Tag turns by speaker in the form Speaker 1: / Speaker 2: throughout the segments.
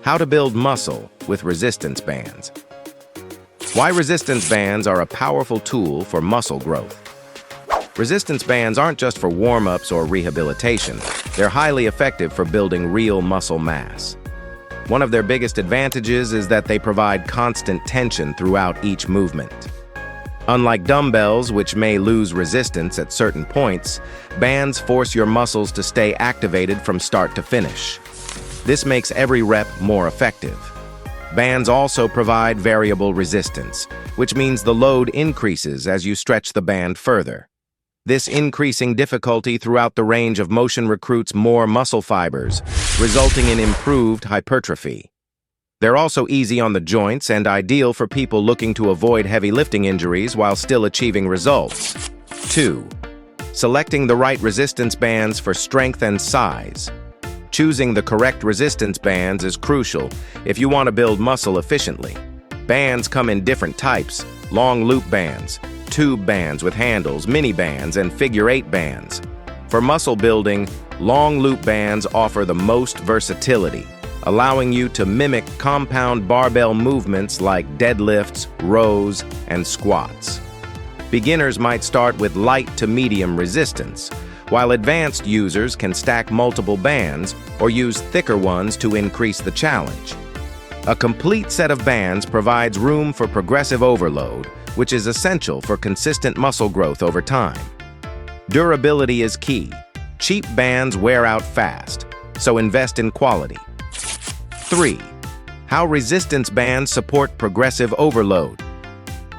Speaker 1: How to build muscle with resistance bands. Why resistance bands are a powerful tool for muscle growth. Resistance bands aren't just for warm-ups or rehabilitation. They're highly effective for building real muscle mass. One of their biggest advantages is that they provide constant tension throughout each movement. Unlike dumbbells, which may lose resistance at certain points, bands force your muscles to stay activated from start to finish. This makes every rep more effective. Bands also provide variable resistance, which means the load increases as you stretch the band further. This increasing difficulty throughout the range of motion recruits more muscle fibers, resulting in improved hypertrophy. They're also easy on the joints and ideal for people looking to avoid heavy lifting injuries while still achieving results. 2. Selecting the right resistance bands for strength and size. Choosing the correct resistance bands is crucial if you want to build muscle efficiently. Bands come in different types: long loop bands, tube bands with handles, mini bands, and figure-8 bands. For muscle building, long loop bands offer the most versatility, allowing you to mimic compound barbell movements like deadlifts, rows, and squats. Beginners might start with light to medium resistance, while advanced users can stack multiple bands or use thicker ones to increase the challenge. A complete set of bands provides room for progressive overload, which is essential for consistent muscle growth over time. Durability is key. Cheap bands wear out fast, so invest in quality. 3. How resistance bands support progressive overload.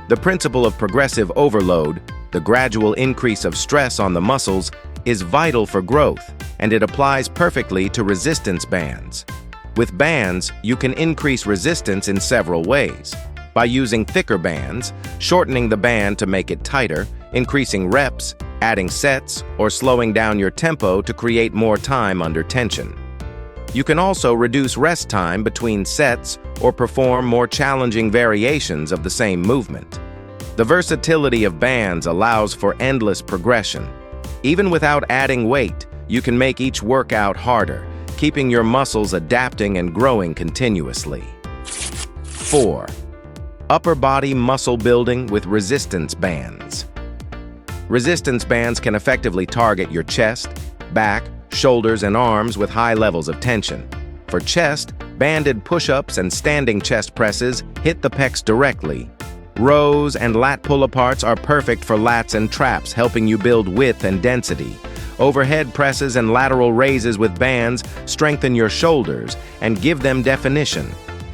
Speaker 1: The principle of progressive overload, the gradual increase of stress on the muscles, is vital for growth, and it applies perfectly to resistance bands. With bands, you can increase resistance in several ways. By using thicker bands, shortening the band to make it tighter, increasing reps, adding sets, or slowing down your tempo to create more time under tension. You can also reduce rest time between sets or perform more challenging variations of the same movement. The versatility of bands allows for endless progression. Even without adding weight, you can make each workout harder, keeping your muscles adapting and growing continuously. 4. Upper body muscle building with resistance bands. Resistance bands can effectively target your chest, back, shoulders, and arms with high levels of tension. For chest, banded push-ups and standing chest presses hit the pecs directly. Rows and lat pull-aparts are perfect for lats and traps, helping you build width and density. Overhead presses and lateral raises with bands strengthen your shoulders and give them definition.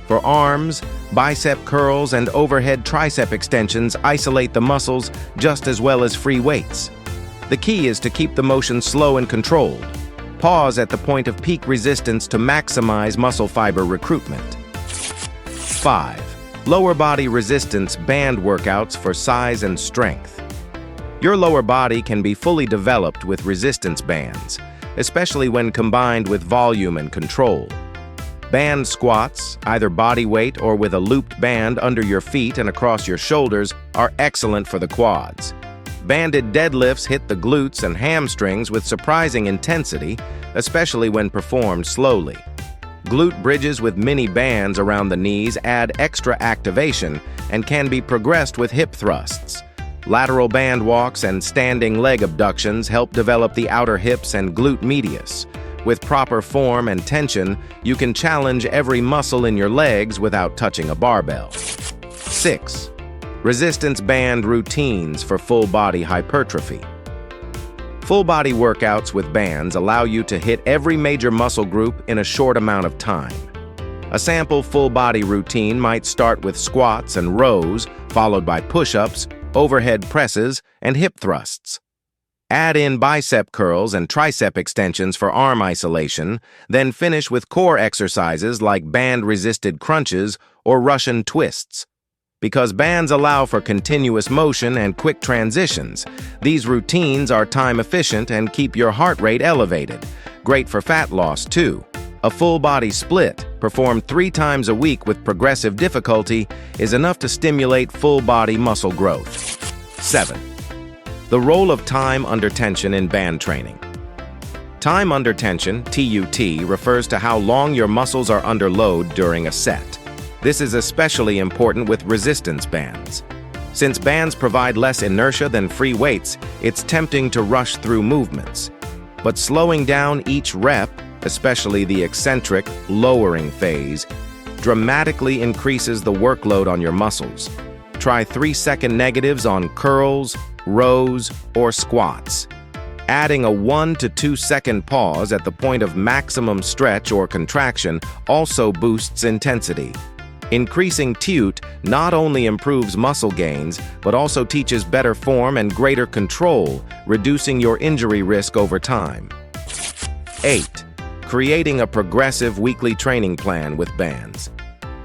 Speaker 1: For arms, bicep curls and overhead tricep extensions isolate the muscles just as well as free weights. The key is to keep the motion slow and controlled. Pause at the point of peak resistance to maximize muscle fiber recruitment. 5. Lower body resistance band workouts for size and strength. Your lower body can be fully developed with resistance bands, especially when combined with volume and control. Band squats, either body weight or with a looped band under your feet and across your shoulders, are excellent for the quads. Banded deadlifts hit the glutes and hamstrings with surprising intensity, especially when performed slowly. Glute bridges with mini bands around the knees add extra activation and can be progressed with hip thrusts. Lateral band walks and standing leg abductions help develop the outer hips and glute medius. With proper form and tension, you can challenge every muscle in your legs without touching a barbell. 6. Resistance band routines for full body hypertrophy. Full body workouts with bands allow you to hit every major muscle group in a short amount of time. A sample full body routine might start with squats and rows, followed by push-ups, overhead presses, and hip thrusts. Add in bicep curls and tricep extensions for arm isolation, then finish with core exercises like band-resisted crunches or Russian twists. Because bands allow for continuous motion and quick transitions, these routines are time-efficient and keep your heart rate elevated. Great for fat loss, too. A full-body split, performed 3 times a week with progressive difficulty, is enough to stimulate full-body muscle growth. 7. The role of time under tension in band training. Time under tension, TUT, refers to how long your muscles are under load during a set. This is especially important with resistance bands. Since bands provide less inertia than free weights, it's tempting to rush through movements. But slowing down each rep, especially the eccentric, lowering phase, dramatically increases the workload on your muscles. Try 3-second negatives on curls, rows, or squats. Adding a 1 to 2 second pause at the point of maximum stretch or contraction also boosts intensity. Increasing TUT not only improves muscle gains, but also teaches better form and greater control, reducing your injury risk over time. 8. Creating a progressive weekly training plan with bands.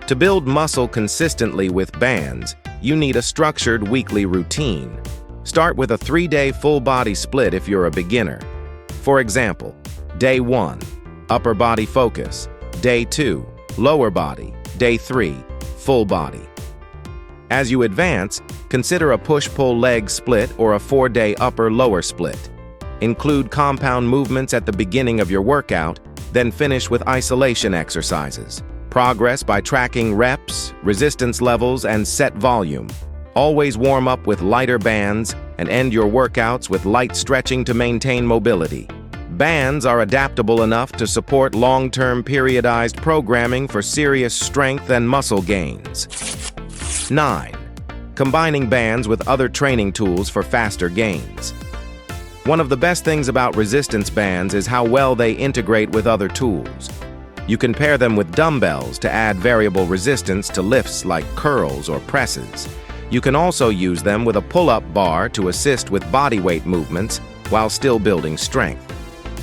Speaker 1: To build muscle consistently with bands, you need a structured weekly routine. Start with a 3-day full-body split if you're a beginner. For example, Day 1, upper body focus. Day 2, lower body. Day 3, full body. As you advance, consider a push-pull leg split or a 4-day upper-lower split. Include compound movements at the beginning of your workout, then finish with isolation exercises. Progress by tracking reps, resistance levels, and set volume. Always warm up with lighter bands and end your workouts with light stretching to maintain mobility. Bands are adaptable enough to support long-term periodized programming for serious strength and muscle gains. 9. Combining bands with other training tools for faster gains. One of the best things about resistance bands is how well they integrate with other tools. You can pair them with dumbbells to add variable resistance to lifts like curls or presses. You can also use them with a pull-up bar to assist with bodyweight movements while still building strength.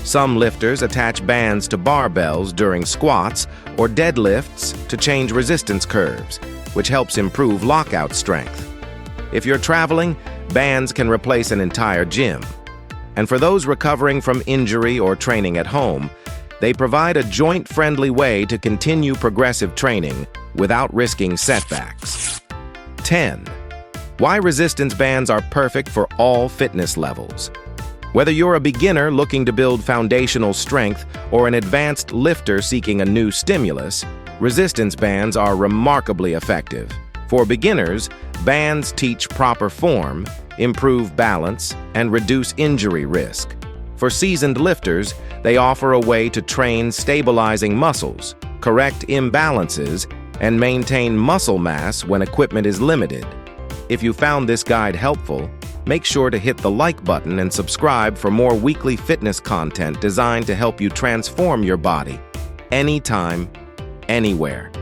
Speaker 1: Some lifters attach bands to barbells during squats or deadlifts to change resistance curves, which helps improve lockout strength. If you're traveling, bands can replace an entire gym. And for those recovering from injury or training at home, they provide a joint-friendly way to continue progressive training without risking setbacks. 10. Why resistance bands are perfect for all fitness levels. Whether you're a beginner looking to build foundational strength or an advanced lifter seeking a new stimulus, resistance bands are remarkably effective. For beginners, bands teach proper form, improve balance, and reduce injury risk. For seasoned lifters, they offer a way to train stabilizing muscles, correct imbalances, and maintain muscle mass when equipment is limited. If you found this guide helpful, make sure to hit the like button and subscribe for more weekly fitness content designed to help you transform your body anytime, anywhere.